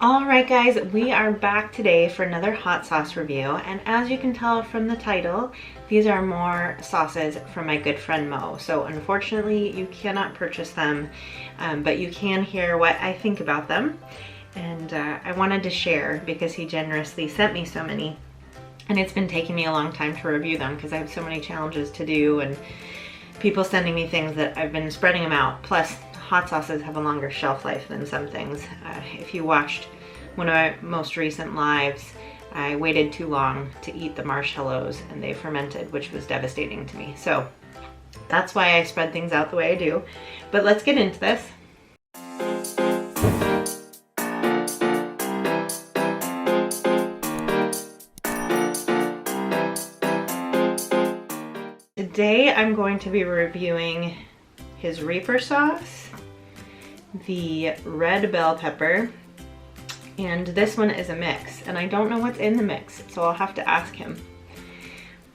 Alright guys, we are back today for another hot sauce review, and as you can tell from the title, these are more sauces from my good friend Mo. So unfortunately you cannot purchase them, but you can hear what I think about them, and I wanted to share because he generously sent me so many, and it's been taking me a long time to review them because I have so many challenges to do and people sending me things that I've been spreading them out. Plus hot sauces have a longer shelf life than some things. If you watched one of my most recent lives, I waited too long to eat the marshmallows and they fermented, which was devastating to me. So that's why I spread things out the way I do. But let's get into this. Today I'm going to be reviewing his Reaper sauce, the red bell pepper, and this one is a mix, and I don't know what's in the mix, so I'll have to ask him.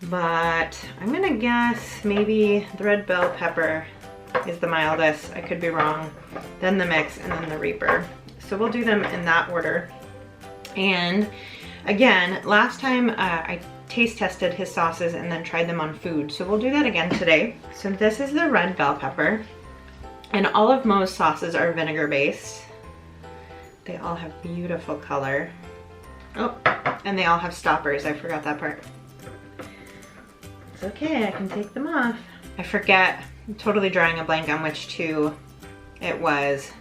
But I'm gonna guess maybe the red bell pepper is the mildest. I could be wrong. Then the mix, and then the Reaper. So we'll do them in that order. And again, last time I taste tested his sauces and then tried them on food, so we'll do that again today. So this is the red bell pepper, and all of Mo's sauces are vinegar based. They all have beautiful color. Oh, and they all have stoppers. I forgot that part. It's okay, I can take them off. I forget, I'm totally drawing a blank on which two it was,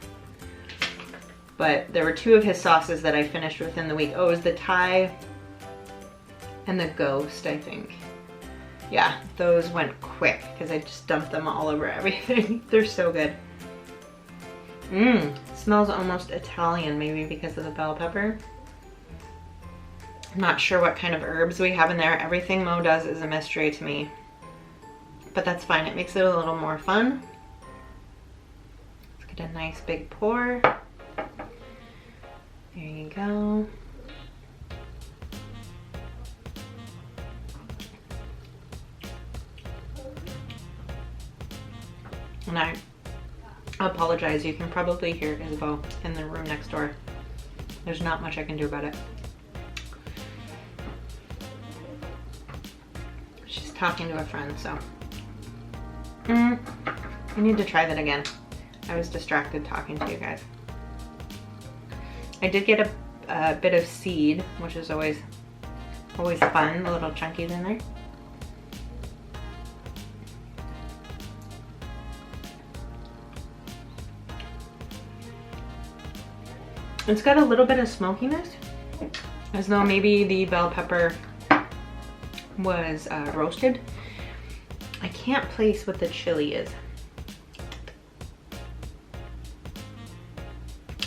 but there were two of his sauces that I finished within the week. Oh, it was the Thai and the Ghost, I think. Yeah, those went quick because I just dumped them all over everything. They're so good. Smells almost Italian, maybe because of the bell pepper. I'm not sure what kind of herbs we have in there. Everything Mo does is a mystery to me. But that's fine, it makes it a little more fun. Let's get a nice big pour. There you go. And I apologize, you can probably hear Isabel in the room next door. There's not much I can do about it. She's talking to a friend, so. I need to try that again. I was distracted talking to you guys. I did get a bit of seed, which is always fun, the little chunkies in there. It's got a little bit of smokiness, as though maybe the bell pepper was roasted. I can't place what the chili is.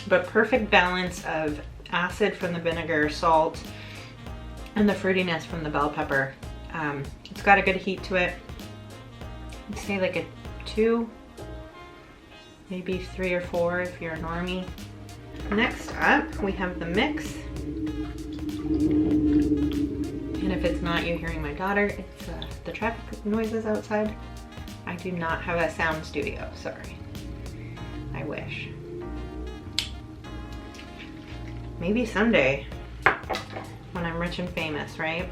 But perfect balance of acid from the vinegar, salt, and the fruitiness from the bell pepper. It's got a good heat to it. I'd say like a 2, maybe 3 or 4 if you're a normie. Next up, we have the mix. And if it's not you hearing my daughter, it's the traffic noises outside. I do not have a sound studio, sorry. I wish. Maybe someday, when I'm rich and famous, right?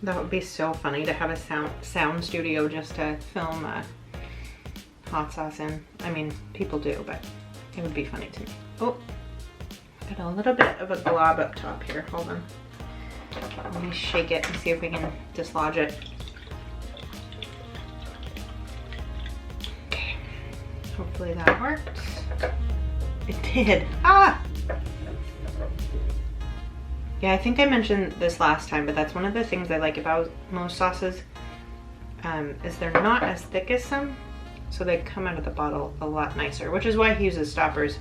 That would be so funny to have a sound studio just to film hot sauce in. I mean, people do, but it would be funny to me. Oh. Got a little bit of a glob up top here. Hold on. Let me shake it and see if we can dislodge it. Okay. Hopefully that worked. It did. Ah! Yeah, I think I mentioned this last time, but that's one of the things I like about most sauces, is they're not as thick as some, so they come out of the bottle a lot nicer, which is why he uses stoppers.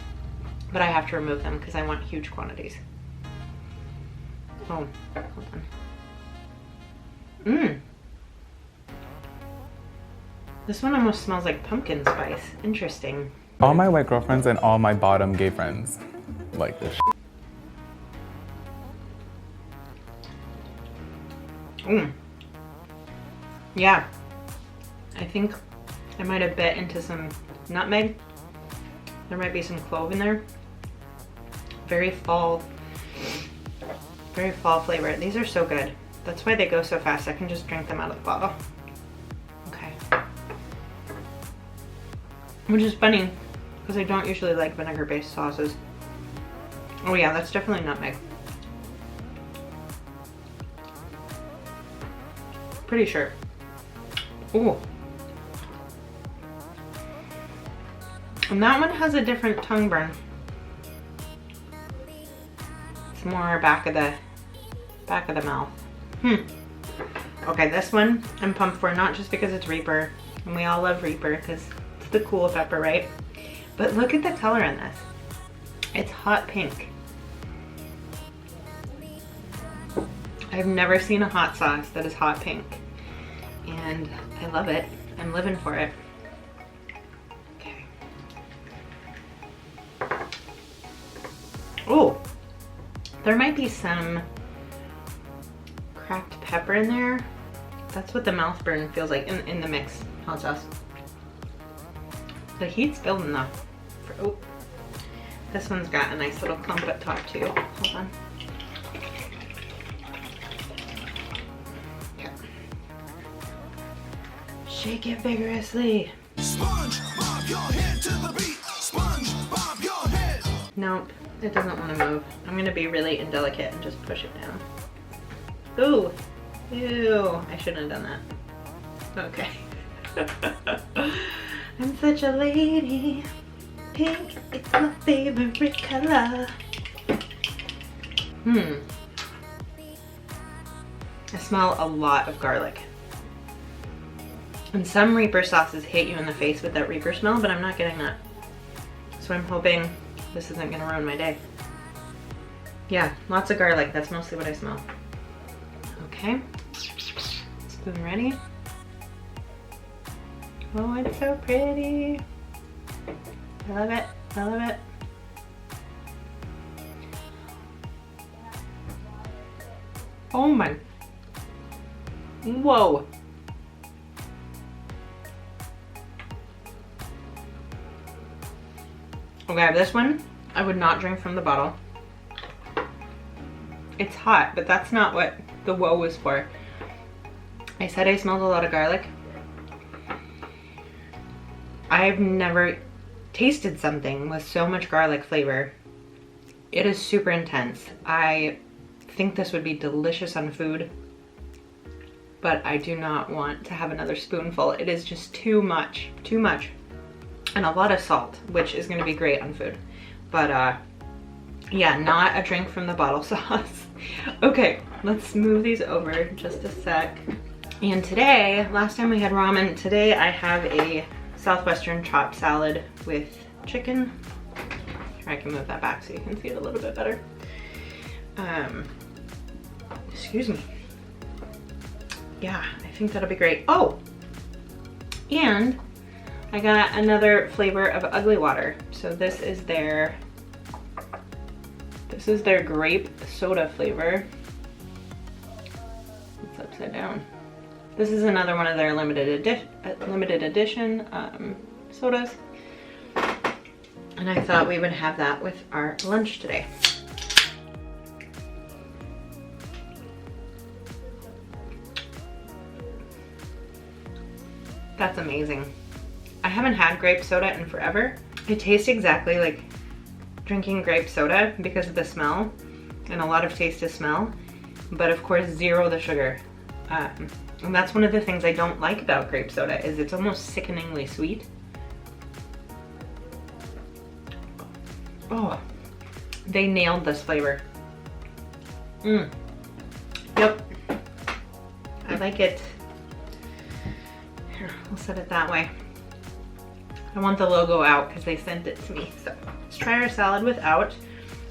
But I have to remove them because I want huge quantities. Oh, hold on. This one almost smells like pumpkin spice. Interesting. All my white girlfriends and all my bottom gay friends like this. Yeah. I think I might have bit into some nutmeg. There might be some clove in there. very fall flavor. These are so good. That's why they go so fast. I can just drink them out of the bottle. Okay. Which is funny, because I don't usually like vinegar-based sauces. Oh yeah, that's definitely nutmeg. Pretty sure. Ooh. And that one has a different tongue burn. It's more back of the mouth. Okay, this one I'm pumped for, not just because it's Reaper, and we all love Reaper because it's the cool pepper, right? But look at the color in this. It's hot pink. I've never seen a hot sauce that is hot pink, and I love it. I'm living for it. Okay. Oh, there might be some cracked pepper in there. That's what the mouth burn feels like in the mixed hot sauce. The heat's building though. Oh, this one's got a nice little clump at top too. Hold on. Okay. Shake it vigorously. Sponge, bob your head to the beat. Sponge, bob your head. Nope, it doesn't want to move. I'm gonna be really indelicate and just push it down. Ooh, ew, I shouldn't have done that. Okay. I'm such a lady. Pink, it's my favorite color. I smell a lot of garlic. And some Reaper sauces hit you in the face with that Reaper smell, but I'm not getting that. So I'm hoping this isn't gonna ruin my day. Yeah, lots of garlic, that's mostly what I smell. Okay, spoon ready. Oh, it's so pretty. I love it, I love it. Oh my, whoa. Okay, this one, I would not drink from the bottle. It's hot, but that's not what the whoa was for. I said I smelled a lot of garlic. I've never tasted something with so much garlic flavor. It is super intense. I think this would be delicious on food, but I do not want to have another spoonful. It is just too much, and a lot of salt, which is gonna be great on food. But yeah, not a drink from the bottle sauce. Okay, let's move these over just a sec. And today, last time we had ramen, today I have a Southwestern chopped salad with chicken. Here, I can move that back so you can see it a little bit better. Excuse me. Yeah, I think that'll be great. Oh, and I got another flavor of Ugly Water. So this is their grape soda flavor. It's upside down. This is another one of their limited edition sodas. And I thought we would have that with our lunch today. That's amazing. I haven't had grape soda in forever. It tastes exactly like drinking grape soda because of the smell, and a lot of taste to smell, but of course zero the sugar. And that's one of the things I don't like about grape soda, is it's almost sickeningly sweet. Oh, they nailed this flavor. Yep, I like it. Here, we'll set it that way. I want the logo out because they sent it to me. So let's try our salad without,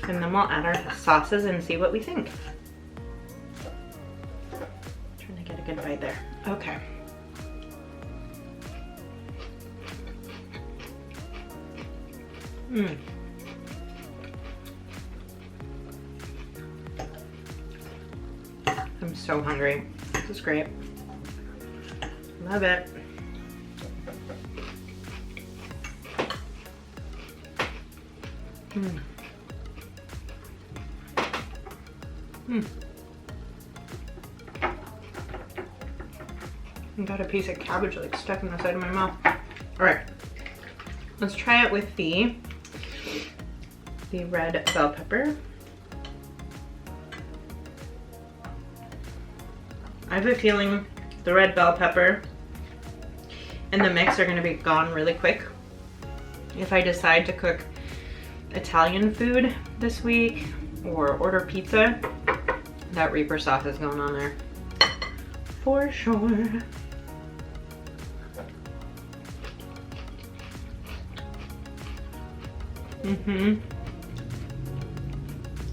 and then we'll add our sauces and see what we think. Trying to get a good bite there. Okay. I'm so hungry. This is great. Love it. I got a piece of cabbage like stuck in the side of my mouth. All right, let's try it with the red bell pepper. I have a feeling the red bell pepper and the mix are gonna be gone really quick. If I decide to cook Italian food this week or order pizza, that Reaper sauce is going on there for sure.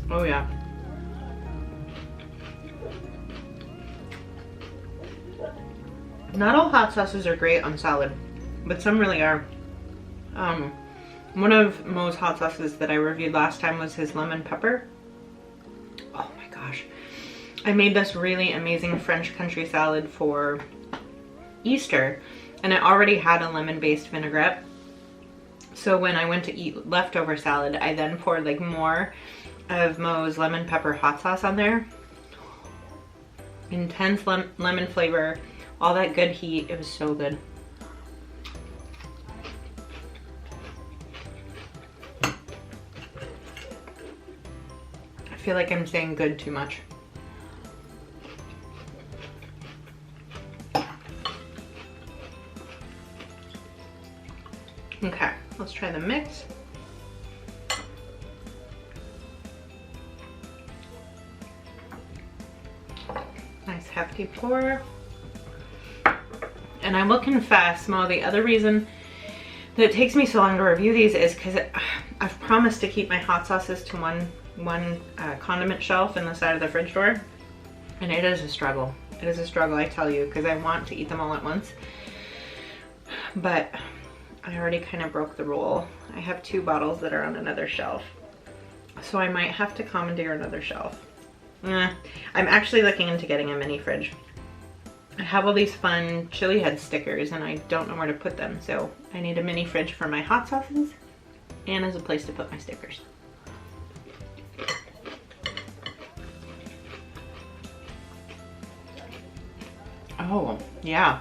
Oh yeah. Not all hot sauces are great on salad, but some really are. One of Mo's hot sauces that I reviewed last time was his lemon pepper. Oh my gosh. I made this really amazing French country salad for Easter, and I already had a lemon-based vinaigrette. So when I went to eat leftover salad, I then poured like more of Mo's lemon pepper hot sauce on there. Intense lemon flavor, all that good heat. It was so good. I feel like I'm saying good too much. Okay, let's try the mix. Nice hefty pour. And I will confess, Mo, the other reason that it takes me so long to review these is because I've promised to keep my hot sauces to one condiment shelf in the side of the fridge door, and it is a struggle. It is a struggle, I tell you, because I want to eat them all at once, but I already kind of broke the rule. I have 2 bottles that are on another shelf, so I might have to commandeer another shelf. I'm actually looking into getting a mini fridge. I have all these fun chili head stickers and I don't know where to put them, so I need a mini fridge for my hot sauces and as a place to put my stickers. Oh, yeah.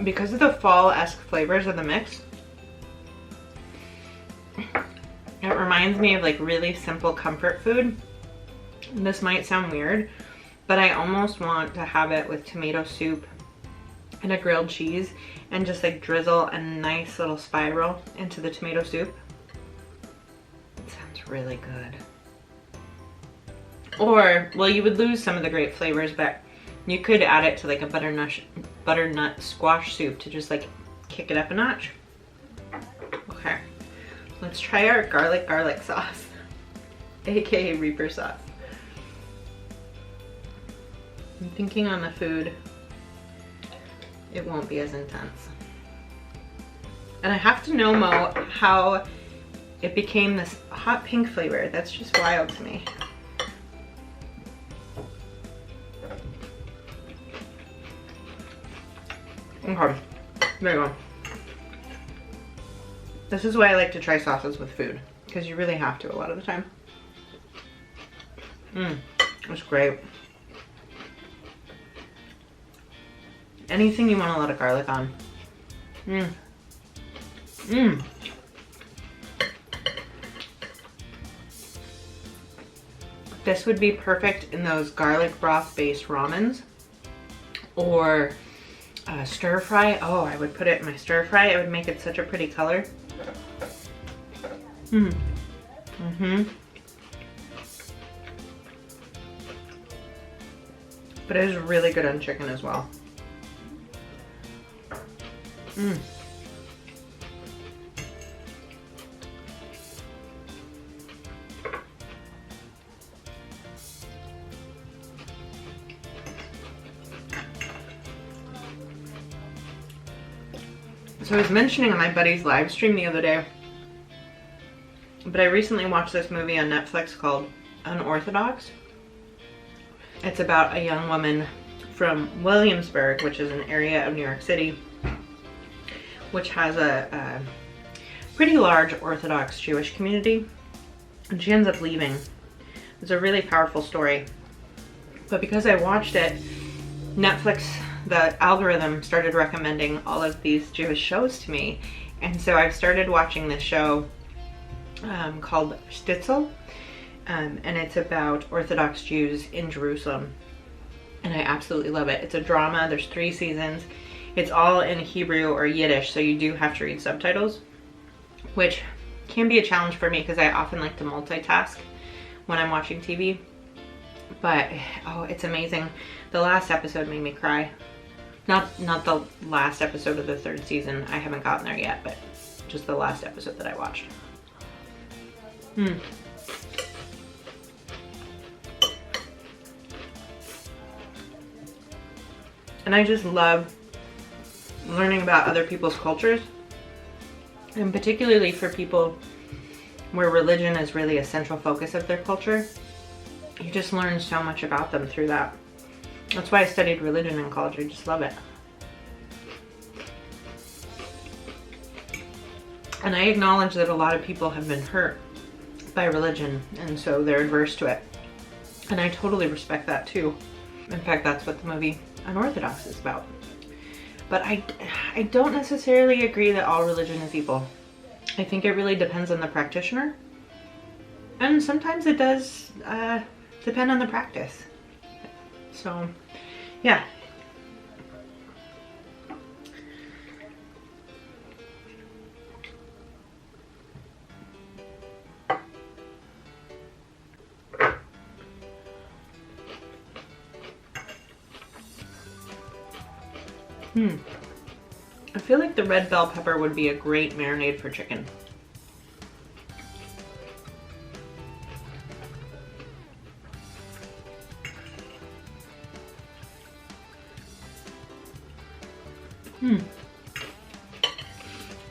Because of the fall-esque flavors of the mix, it reminds me of like really simple comfort food. This might sound weird, but I almost want to have it with tomato soup and a grilled cheese and just like drizzle a nice little spiral into the tomato soup. It sounds really good. Or, well, you would lose some of the great flavors, but you could add it to like a butternut squash soup to just like kick it up a notch. Okay, let's try our garlic sauce, aka Reaper sauce. I'm thinking on the food, it won't be as intense. And I have to know, Mo, how it became this hot pink flavor. That's just wild to me. Okay, there you go. This is why I like to try sauces with food, because you really have to a lot of the time. It's great. Anything you want a lot of garlic on. This would be perfect in those garlic broth based ramens or stir fry. Oh, I would put it in my stir fry. It would make it such a pretty color. But it is really good on chicken as well. So I was mentioning on my buddy's live stream the other day, but I recently watched this movie on Netflix called unorthodox. It's about a young woman from Williamsburg, which is an area of New York City, which has a pretty large Orthodox Jewish community, and she ends up leaving. It's a really powerful story. But because I watched it, Netflix, the algorithm started recommending all of these Jewish shows to me. And so I started watching this show called Stitzel. And it's about Orthodox Jews in Jerusalem. And I absolutely love it. It's a drama. There's 3 seasons. It's all in Hebrew or Yiddish, so you do have to read subtitles, which can be a challenge for me because I often like to multitask when I'm watching TV. But, oh, it's amazing. The last episode made me cry. Not the last episode of the 3rd season. I haven't gotten there yet, but just the last episode that I watched. And I just love learning about other people's cultures, and particularly for people where religion is really a central focus of their culture. You just learn so much about them through that. That's why I studied religion in college. I just love it. And I acknowledge that a lot of people have been hurt by religion, and so they're adverse to it. And I totally respect that too. In fact, that's what the movie Unorthodox is about. But I don't necessarily agree that all religion is evil. I think it really depends on the practitioner. And sometimes it does depend on the practice. So, yeah. I feel like the red bell pepper would be a great marinade for chicken.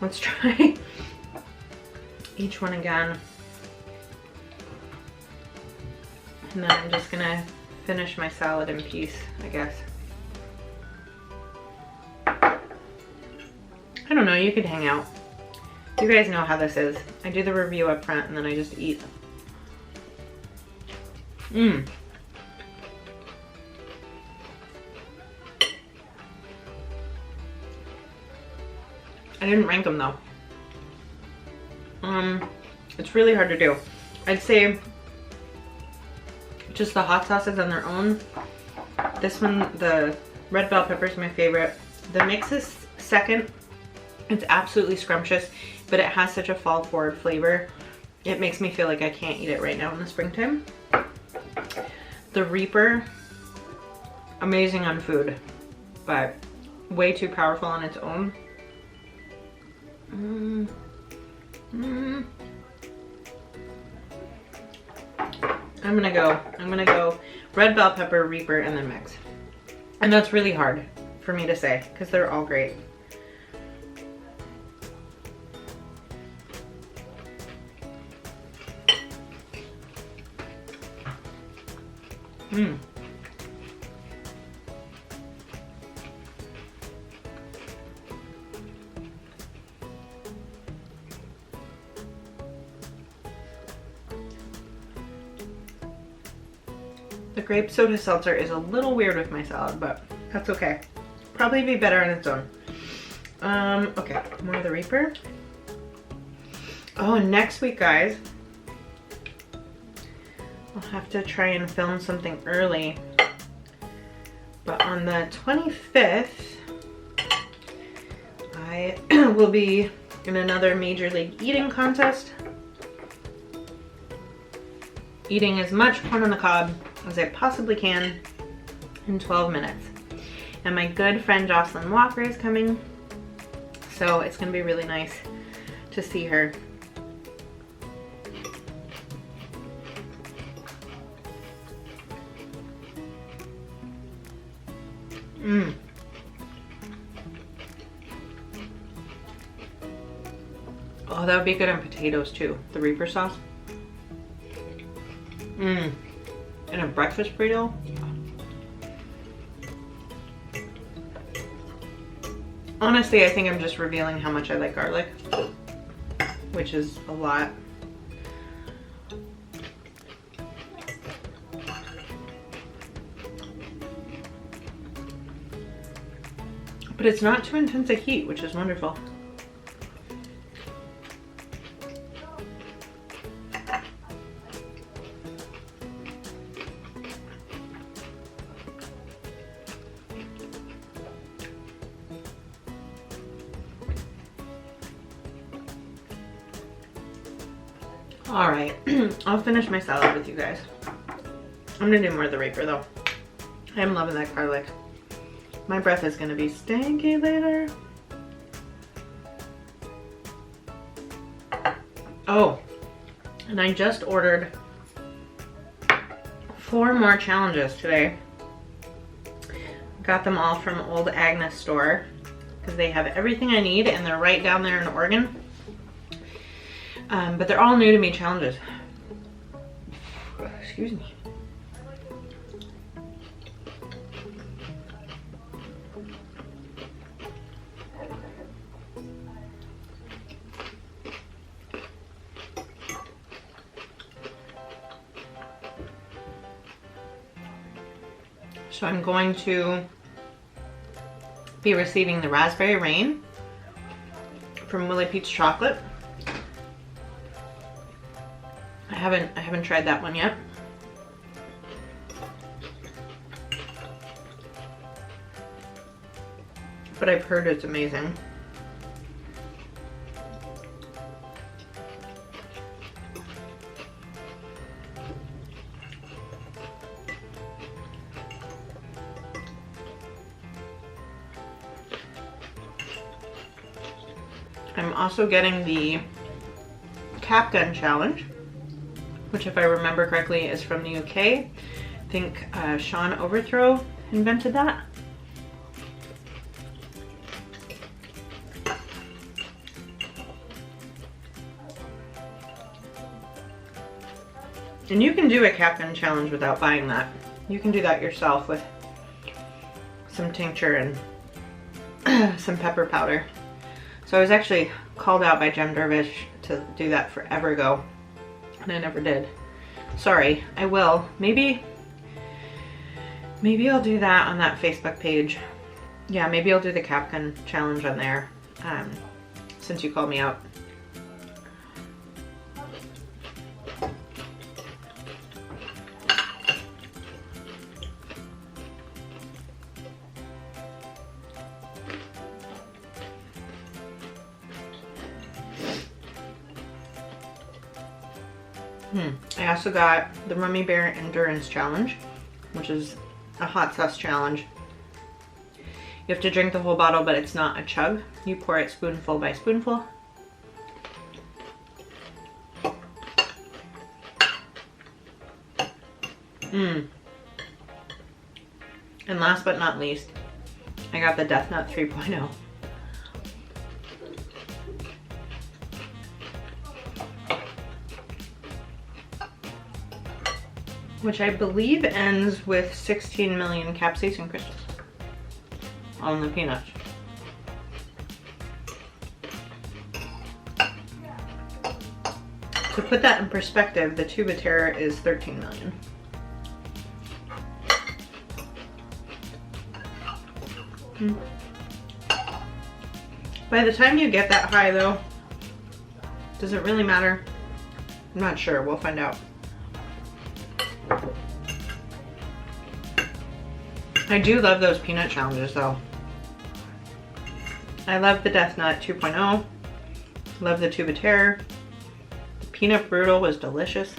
Let's try each one again. And then I'm just gonna finish my salad in peace, I guess. I don't know, you could hang out. You guys know how this is. I do the review up front and then I just eat. I didn't rank them though. It's really hard to do. I'd say just the hot sauces on their own. This one, the red bell pepper is my favorite. The mix is second. It's absolutely scrumptious, but it has such a fall forward flavor. It makes me feel like I can't eat it right now in the springtime. The Reaper, amazing on food, but way too powerful on its own. I'm gonna go red bell pepper, Reaper, and then mix. And that's really hard for me to say because they're all great. The grape soda seltzer is a little weird with my salad, but that's okay. Probably be better on its own. Okay, more of the Reaper. Oh, and next week, guys, I'll have to try and film something early. But on the 25th, I will be in another Major League Eating contest, eating as much corn on the cob as I possibly can in 12 minutes. And my good friend Jocelyn Walker is coming, so it's gonna be really nice to see her. Oh, that would be good on potatoes too, the Reaper sauce. Mmm. And a breakfast burrito. Honestly, I think I'm just revealing how much I like garlic, which is a lot. But it's not too intense a heat, which is wonderful. All right, I'll finish my salad with you guys. I'm gonna do more of the Reaper though. I'm loving that garlic. My breath is gonna be stinky later. Oh, and I just ordered 4 more challenges today. Got them all from Old Agnes store because they have everything I need and they're right down there in Oregon. But they're all new to me challenges. Excuse me. So I'm going to be receiving the Raspberry Rain from Willie Pete's Chocolate. I haven't tried that one yet. But I've heard it's amazing. I'm also getting the Cap Gun Challenge, which if I remember correctly is from the UK. I think Sean Overthrow invented that. And you can do a Cap Gun Challenge without buying that. You can do that yourself with some tincture and some pepper powder. So I was actually called out by Jem Dervish to do that forever ago. And I never did. Sorry, I will. Maybe I'll do that on that Facebook page. Yeah, maybe I'll do the Cap Gun Challenge on there, since you called me out. I also got the Rummy Bear Endurance Challenge, which is a hot sauce challenge. You have to drink the whole bottle, but it's not a chug. You pour it spoonful by spoonful. And last but not least, I got the Death Nut 3.0. Which I believe ends with 16 million capsaicin crystals on the peanuts. To put that in perspective, the tube of terror is 13 million. By the time you get that high though, does it really matter? I'm not sure, we'll find out. I do love those peanut challenges though. I love the Death Nut 2.0. Love the Tube of Terror. The Peanut Brutal was delicious.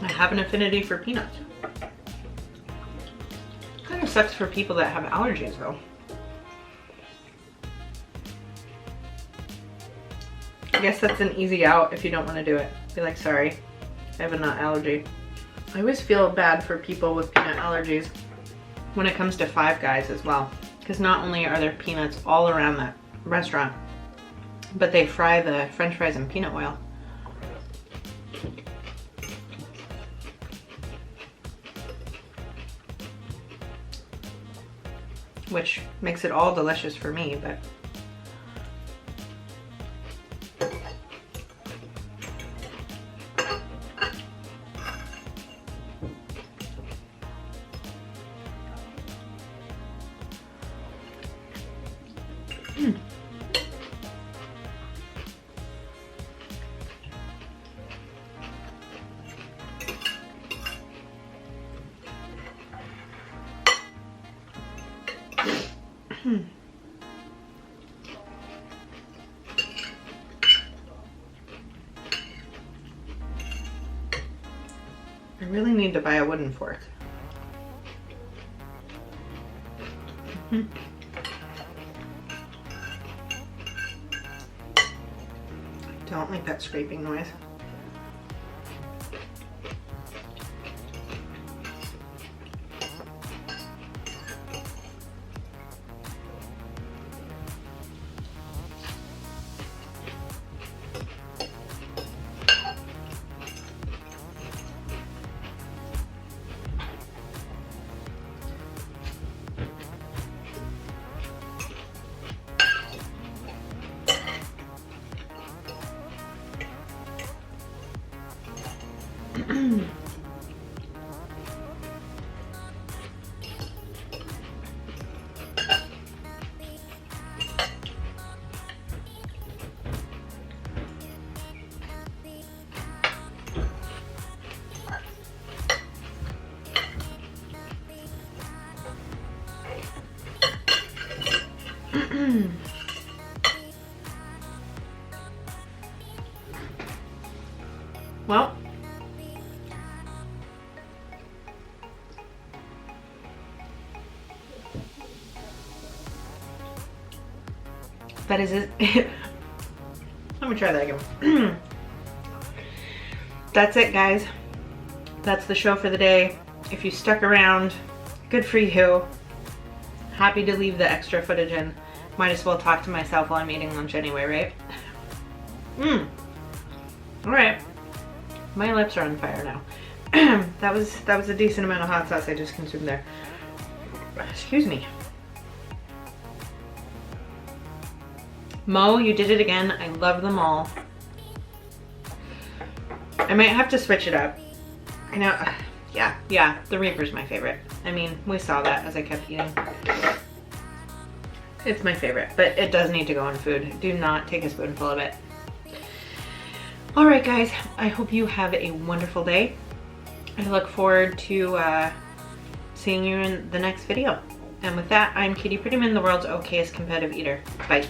I have an affinity for peanuts. Kind of sucks for people that have allergies though. I guess that's an easy out if you don't want to do it. Be like, sorry, I have a nut allergy. I always feel bad for people with peanut allergies when it comes to Five Guys as well. Because not only are there peanuts all around that restaurant, but they fry the French fries in peanut oil. Which makes it all delicious for me, but I really need to buy a wooden fork. Don't like that scraping noise. Well, that is it. Let me try that again. That's it, guys. That's the show for the day. If you stuck around, good for you. Happy to leave the extra footage in. Might as well talk to myself while I'm eating lunch anyway, right? Alright. My lips are on fire now. that was a decent amount of hot sauce I just consumed there. Excuse me. Mo, you did it again. I love them all. I might have to switch it up. I know, yeah, the Reaper's my favorite. I mean, we saw that as I kept eating. It's my favorite, but it does need to go in food. Do not take a spoonful of it. All right, guys, I hope you have a wonderful day. I look forward to seeing you in the next video. And with that, I'm Katie Prettyman, the world's okayest competitive eater. Bye.